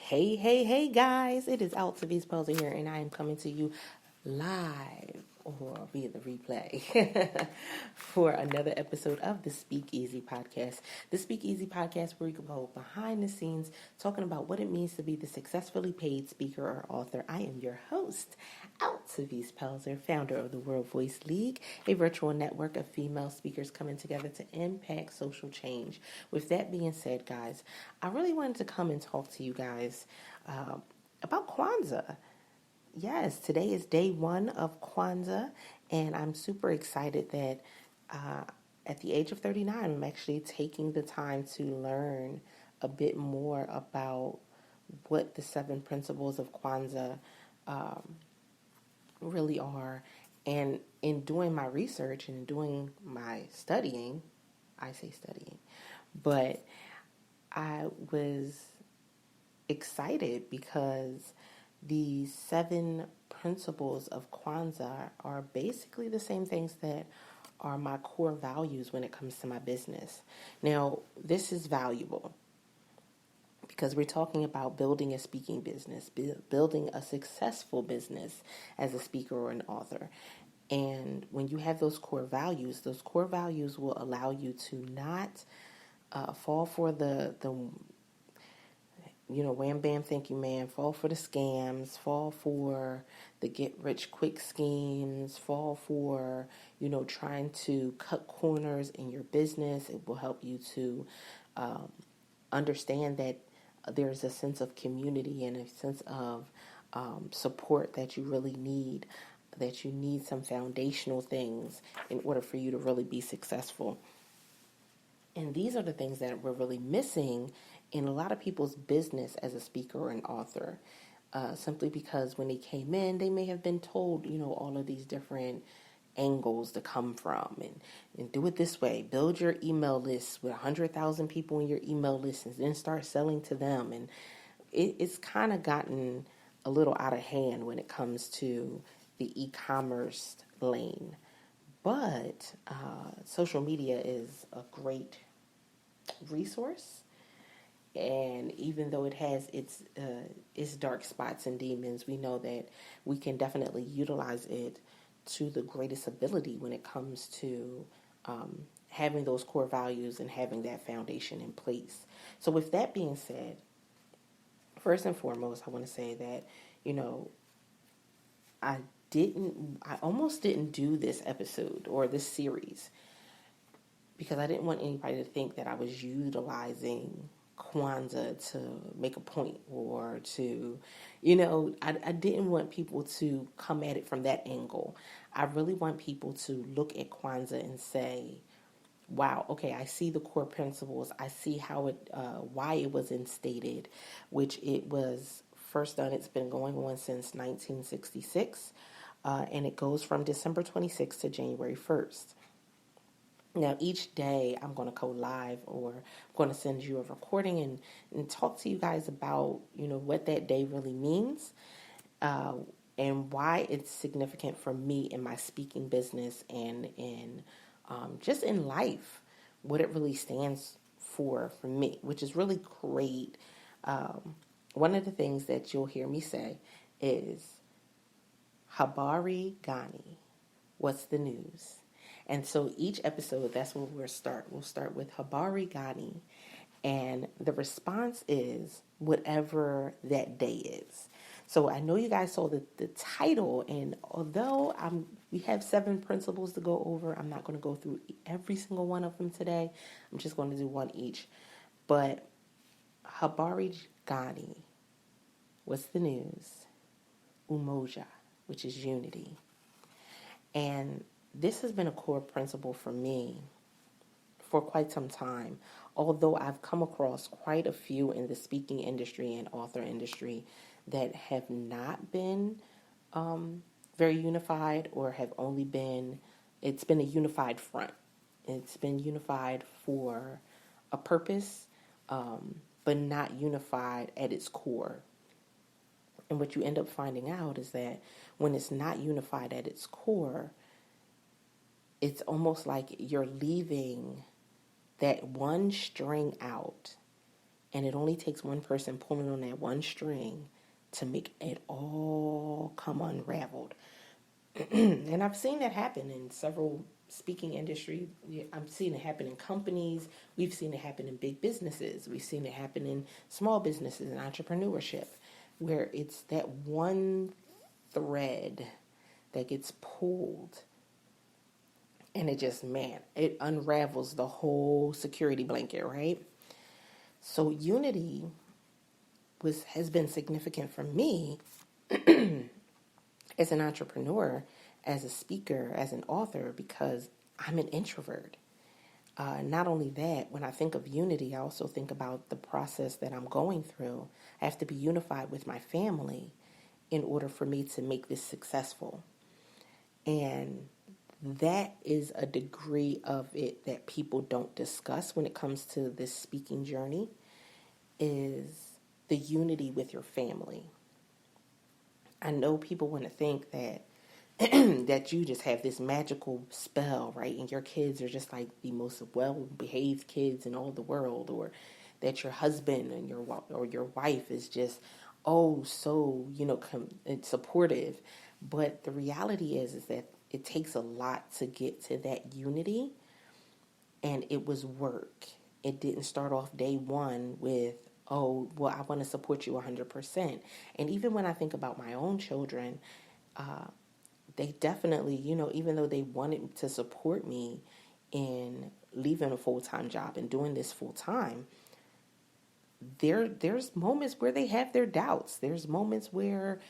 Hey, guys, it is Altavis Poser here, and I am coming to you live or via the replay for another episode of the Speakeasy Podcast. The Speakeasy Podcast, where you can go behind the scenes talking about what it means to be the successfully paid speaker or author. I am your host, Altavis Pelzer, founder of the World Voice League, a virtual network of female speakers coming together to impact social change. With that being said, guys, I really wanted to come and talk to you guys about Kwanzaa. Yes, today is day one of Kwanzaa, and I'm super excited that at the age of 39, I'm actually taking the time to learn a bit more about what the 7 principles of Kwanzaa really are. And in doing my research and doing my studying, I say studying, but I was excited because the 7 principles of Kwanzaa are basically the same things that are my core values when it comes to my business. Now, this is valuable because we're talking about building a speaking business, building a successful business as a speaker or an author. And when you have those core values will allow you to not fall for the wham bam thank you man, fall for the scams, fall for the get rich quick schemes, fall for, trying to cut corners in your business. It will help you to understand that there's a sense of community and a sense of support that you really need, that you need some foundational things in order for you to really be successful. And these are the things that we're really missing in a lot of people's business as a speaker or an author. Simply because when they came in, they may have been told, all of these different angles to come from and do it this way. Build your email list with 100,000 people in your email list and then start selling to them. And it's kind of gotten a little out of hand when it comes to the e-commerce lane. But social media is a great resource, and even though it has its dark spots and demons, we know that we can definitely utilize it to the greatest ability when it comes to having those core values and having that foundation in place. So with that being said, first and foremost, I want to say that, I almost didn't do this episode or this series because I didn't want anybody to think that I was utilizing Kwanzaa to make a point or to, I didn't want people to come at it from that angle. I really want people to look at Kwanzaa and say, wow, okay, I see the core principles. I see how why it was instated, which it was first done. It's been going on since 1966, and it goes from December 26th to January 1st. Now, each day I'm going to go live or I'm going to send you a recording and talk to you guys about, what that day really means and why it's significant for me in my speaking business and in just in life, what it really stands for me, which is really great. One of the things that you'll hear me say is, Habari Gani, what's the news? And so each episode, that's where we'll start. We'll start with Habari Gani, and the response is whatever that day is. So I know you guys saw the title, and although we have 7 principles to go over, I'm not going to go through every single one of them today. I'm just going to do one each. But Habari Gani, what's the news? Umoja, which is unity. And this has been a core principle for me for quite some time, although I've come across quite a few in the speaking industry and author industry that have not been very unified or have only been, it's been a unified front. It's been unified for a purpose, but not unified at its core. And what you end up finding out is that when it's not unified at its core, it's almost like you're leaving that one string out And it only takes one person pulling on that one string to make it all come unraveled. And I've seen that happen in several speaking industries. I've seen it happen in companies. We've seen it happen in big businesses. We've seen it happen in small businesses and entrepreneurship, where it's that one thread that gets pulled, and it just, man, it unravels the whole security blanket, right? So unity has been significant for me as an entrepreneur, as a speaker, as an author, because I'm an introvert. Not only that, when I think of unity, I also think about the process that I'm going through. I have to be unified with my family in order for me to make this successful. And that is a degree of it that people don't discuss when it comes to this speaking journey, is the unity with your family. I know people want to think that that you just have this magical spell, right? And your kids are just like the most well-behaved kids in all the world, or that your husband and your wife is just so supportive. But the reality is that it takes a lot to get to that unity, and it was work. It didn't start off day one with, oh, well, I want to support you 100%. And even when I think about my own children, they definitely, even though they wanted to support me in leaving a full-time job and doing this full-time, there's moments where they have their doubts. There's moments where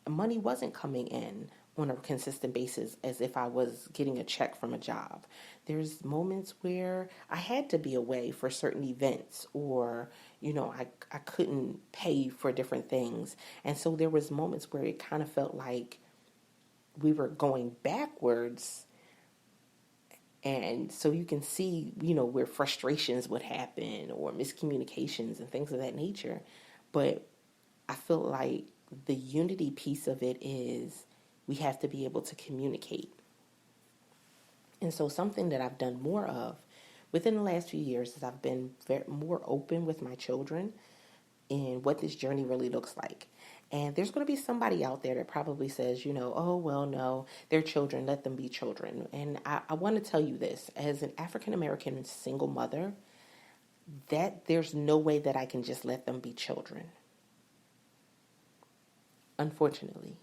money wasn't coming in on a consistent basis as if I was getting a check from a job. There's moments where I had to be away for certain events, or, I couldn't pay for different things. And so there was moments where it kind of felt like we were going backwards. And so you can see, where frustrations would happen or miscommunications and things of that nature. But I feel like the unity piece of it is we have to be able to communicate. And so something that I've done more of within the last few years is I've been more open with my children in what this journey really looks like. And there's going to be somebody out there that probably says, oh, well, no, they're children, let them be children. And I want to tell you this, as an African-American single mother, that there's no way that I can just let them be children. Unfortunately.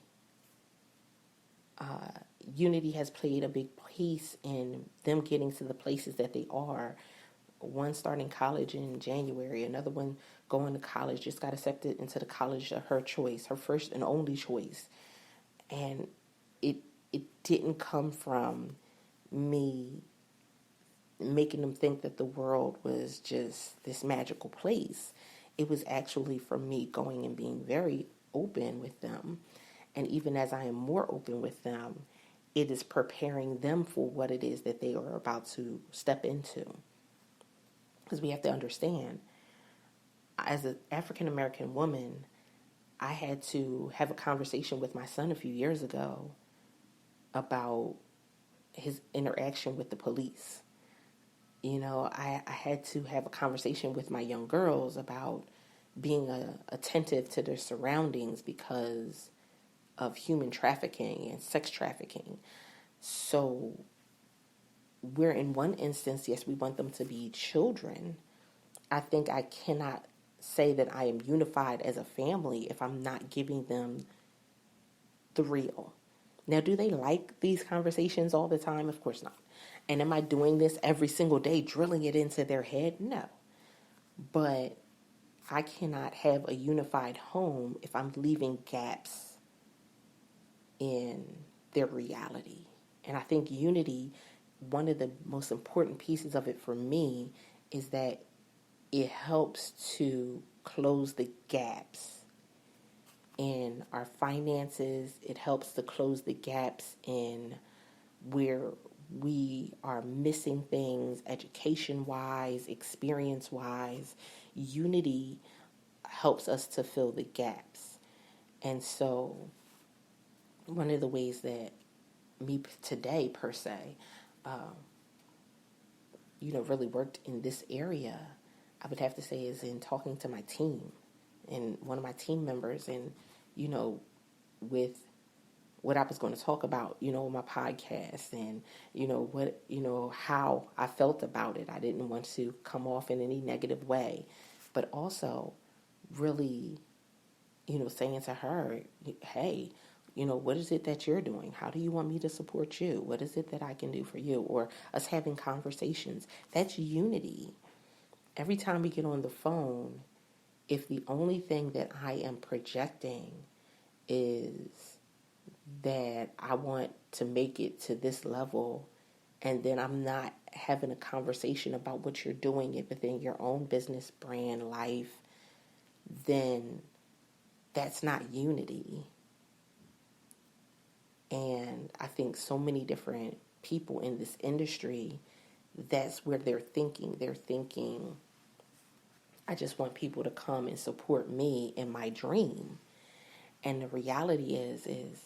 Unity has played a big piece in them getting to the places that they are. One starting college in January, another one going to college, just got accepted into the college of her choice, her first and only choice. And it didn't come from me making them think that the world was just this magical place. It was actually from me going and being very open with them. And even as I am more open with them, it is preparing them for what it is that they are about to step into. Because we have to understand, as an African-American woman, I had to have a conversation with my son a few years ago about his interaction with the police. I had to have a conversation with my young girls about being attentive to their surroundings because of human trafficking and sex trafficking. So where in one instance, yes, we want them to be children, I think I cannot say that I am unified as a family if I'm not giving them the real. Now, do they like these conversations all the time? Of course not. And am I doing this every single day, drilling it into their head? No. But I cannot have a unified home if I'm leaving gaps in their reality. And I think unity, one of the most important pieces of it for me is that it helps to close the gaps in our finances. It helps to close the gaps in where we are missing things education-wise, experience-wise. Unity helps us to fill the gaps. And so one of the ways that me today, per se, really worked in this area, I would have to say is in talking to my team and one of my team members, and, with what I was going to talk about, my podcast, and, how I felt about it. I didn't want to come off in any negative way, but also really, saying to her, hey, what is it that you're doing? How do you want me to support you? What is it that I can do for you? Or us having conversations. That's unity. Every time we get on the phone, if the only thing that I am projecting is that I want to make it to this level, and then I'm not having a conversation about what you're doing within your own business, brand, life, then that's not unity. And I think so many different people in this industry, that's where they're thinking. They're thinking, I just want people to come and support me in my dream. And the reality is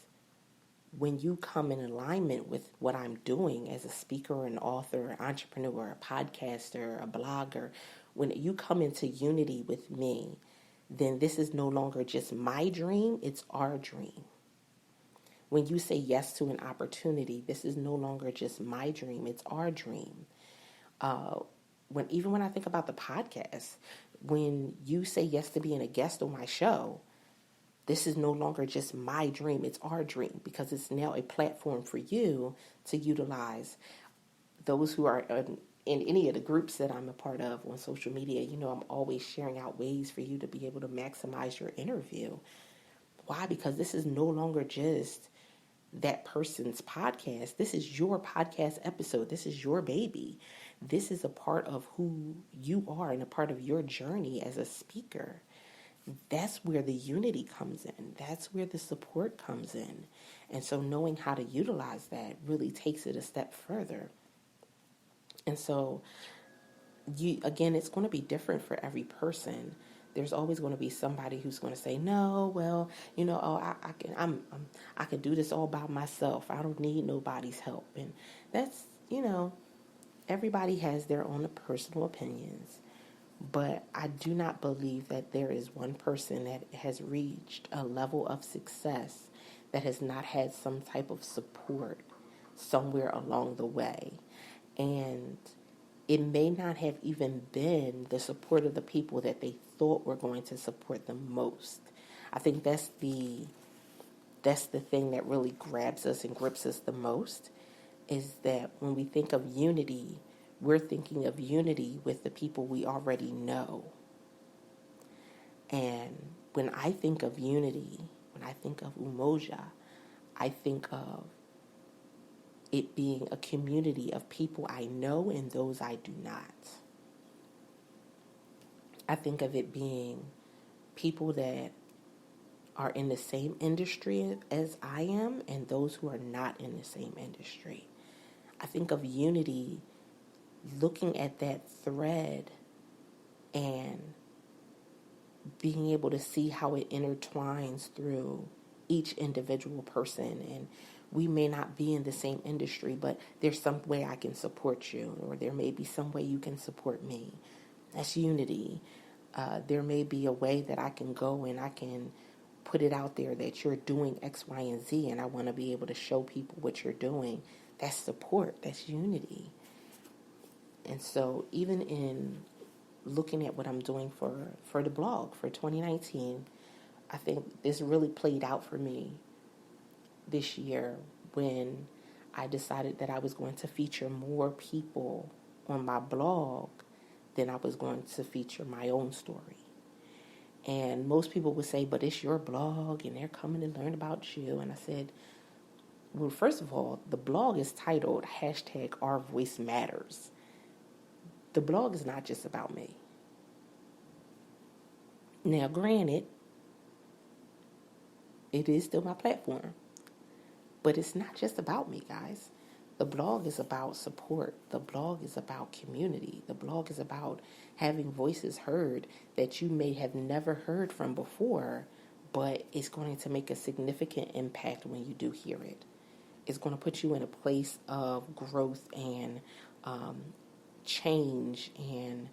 when you come in alignment with what I'm doing as a speaker, an author, an entrepreneur, a podcaster, a blogger, when you come into unity with me, then this is no longer just my dream, it's our dream. When you say yes to an opportunity, this is no longer just my dream, it's our dream. When I think about the podcast, when you say yes to being a guest on my show, this is no longer just my dream, it's our dream, because it's now a platform for you to utilize. Those who are in any of the groups that I'm a part of on social media, I'm always sharing out ways for you to be able to maximize your interview. Why? Because this is no longer just that person's podcast. This is your podcast episode. This is your baby. This is a part of who you are and a part of your journey as a speaker. That's where the unity comes in. That's where the support comes in. And so knowing how to utilize that really takes it a step further. And so, it's going to be different for every person. There's always going to be somebody who's going to say, no, well, I can do this all by myself. I don't need nobody's help. And that's, everybody has their own personal opinions. But I do not believe that there is one person that has reached a level of success that has not had some type of support somewhere along the way. And it may not have even been the support of the people that they thought were going to support them most. I think that's the thing that really grabs us and grips us the most, is that when we think of unity, we're thinking of unity with the people we already know. And when I think of unity, when I think of umoja, I think of it being a community of people I know and those I do not. I think of it being people that are in the same industry as I am and those who are not in the same industry. I think of unity looking at that thread and being able to see how it intertwines through each individual person. And we may not be in the same industry, but there's some way I can support you, or there may be some way you can support me. That's unity. There may be a way that I can go and I can put it out there that you're doing X, Y, and Z, and I want to be able to show people what you're doing. That's support. That's unity. And so even in looking at what I'm doing for the blog for 2019, I think this really played out for me this year when I decided that I was going to feature more people on my blog than I was going to feature my own story. And most people would say, but it's your blog and they're coming to learn about you. And I said, well, first of all, the blog is titled #OurVoiceMatters. The blog is not just about me. Now, granted, it is still my platform, but it's not just about me, guys. The blog is about support. The blog is about community. The blog is about having voices heard that you may have never heard from before, but it's going to make a significant impact when you do hear it. It's going to put you in a place of growth and change and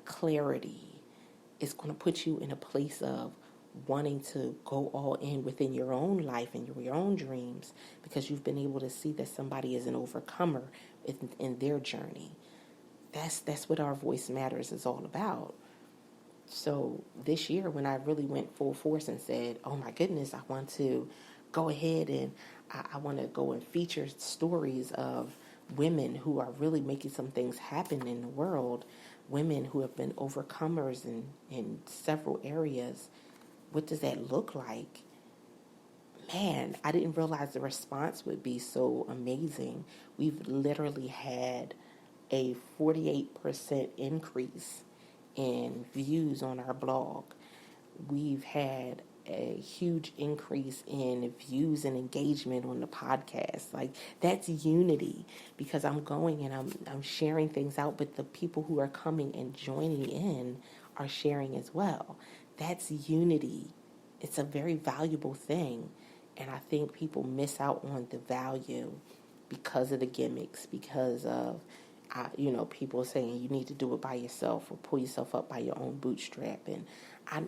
clarity. It's going to put you in a place of wanting to go all in within your own life and your own dreams, because you've been able to see that somebody is an overcomer in their journey. That's what Our Voice Matters is all about. So this year, when I really went full force and said, oh my goodness, I want to go ahead and I want to go and feature stories of women who are really making some things happen in the world, women who have been overcomers in several areas. What does that look like? Man, I didn't realize the response would be so amazing. We've literally had a 48% increase in views on our blog. We've had a huge increase in views and engagement on the podcast. Like, that's unity, because I'm going and I'm sharing things out, but the people who are coming and joining in are sharing as well. That's unity. It's a very valuable thing, and I think people miss out on the value because of the gimmicks, because of people saying you need to do it by yourself or pull yourself up by your own bootstrap. And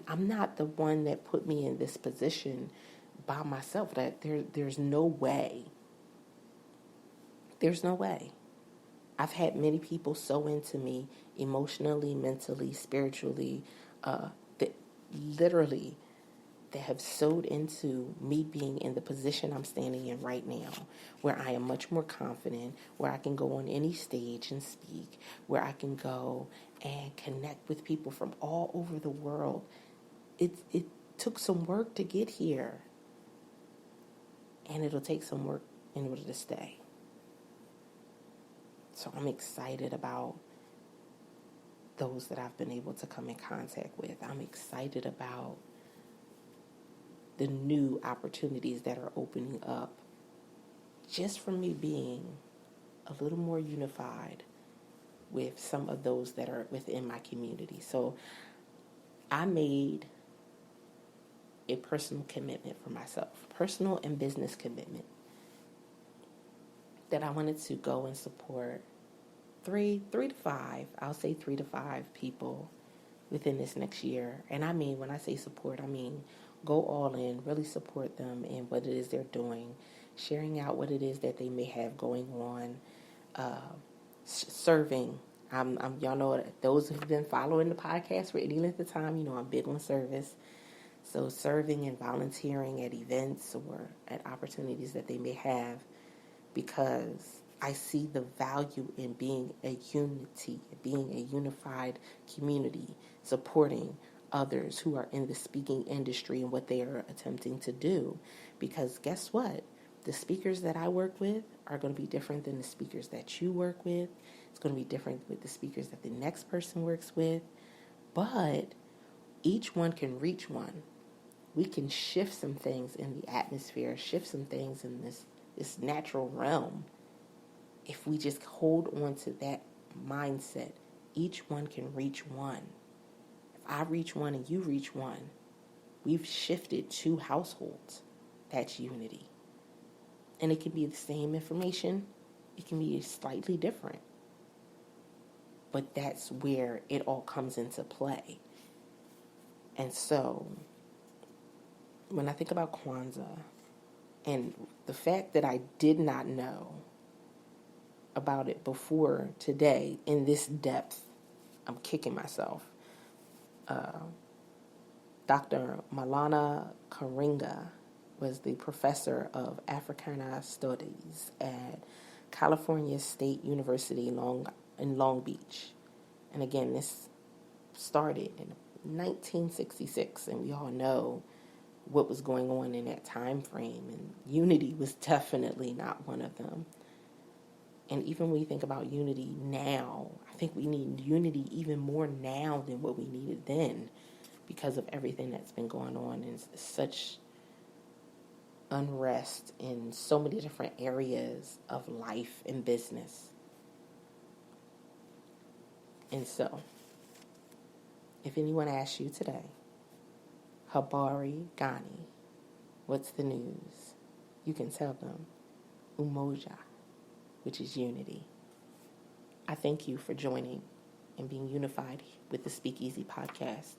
I'm not the one that put me in this position by myself. That there's no way. There's no way. I've had many people sow into me emotionally, mentally, spiritually, that literally that have sowed into me being in the position I'm standing in right now, where I am much more confident, where I can go on any stage and speak, where I can go and connect with people from all over the world. It took some work to get here, and it'll take some work in order to stay. So I'm excited about those that I've been able to come in contact with. I'm excited about the new opportunities that are opening up just from me being a little more unified with some of those that are within my community. So I made a personal commitment for myself, personal and business commitment, that I wanted to go and support three to five people within this next year. And I mean, when I say support, I mean go all in, really support them in what it is they're doing, sharing out what it is that they may have going on, serving. Y'all know, those who've been following the podcast for any length of time, I'm big on service. So serving and volunteering at events or at opportunities that they may have, because I see the value in being a unity, being a unified community, supporting others who are in the speaking industry and what they are attempting to do. Because guess what? The speakers that I work with are going to be different than the speakers that you work with. It's going to be different with the speakers that the next person works with. But each one can reach one. We can shift some things in the atmosphere, shift some things in this natural realm. If we just hold on to that mindset, each one can reach one. If I reach one and you reach one, we've shifted 2 households. That's unity. And it can be the same information. It can be slightly different. But that's where it all comes into play. And so, when I think about Kwanzaa, and the fact that I did not know about it before today in this depth, I'm kicking myself. Dr. Malana Karinga was the professor of Africana Studies at California State University in Long Beach. And again, this started in 1966, and we all know what was going on in that time frame, and unity was definitely not one of them. And even when you think about unity now, I think we need unity even more now than what we needed then, because of everything that's been going on and such unrest in so many different areas of life and business. And so, if anyone asks you today, Habari Ghani, what's the news? You can tell them Umoja, which is unity. I thank you for joining and being unified with the Speakeasy podcast.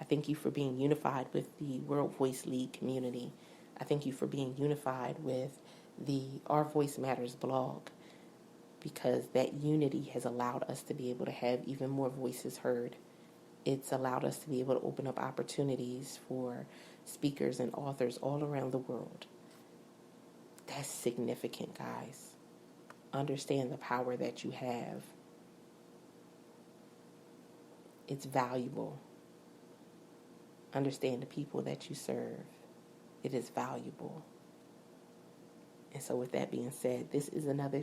I thank you for being unified with the World Voice League community. I thank you for being unified with the Our Voice Matters blog, because that unity has allowed us to be able to have even more voices heard. It's allowed us to be able to open up opportunities for speakers and authors all around the world. That's significant, guys. Understand the power that you have. It's valuable. Understand the people that you serve. It is valuable. And so with that being said, this is another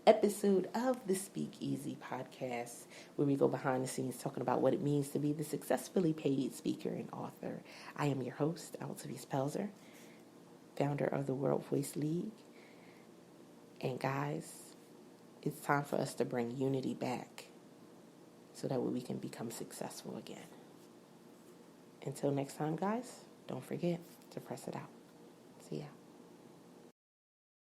episode of the Speakeasy podcast, where we go behind the scenes talking about what it means to be the successfully paid speaker and author. I am your host, Altavis Pelzer, founder of the World Voice League. And guys, it's time for us to bring unity back so that we can become successful again. Until next time, guys, don't forget to press it out. See ya.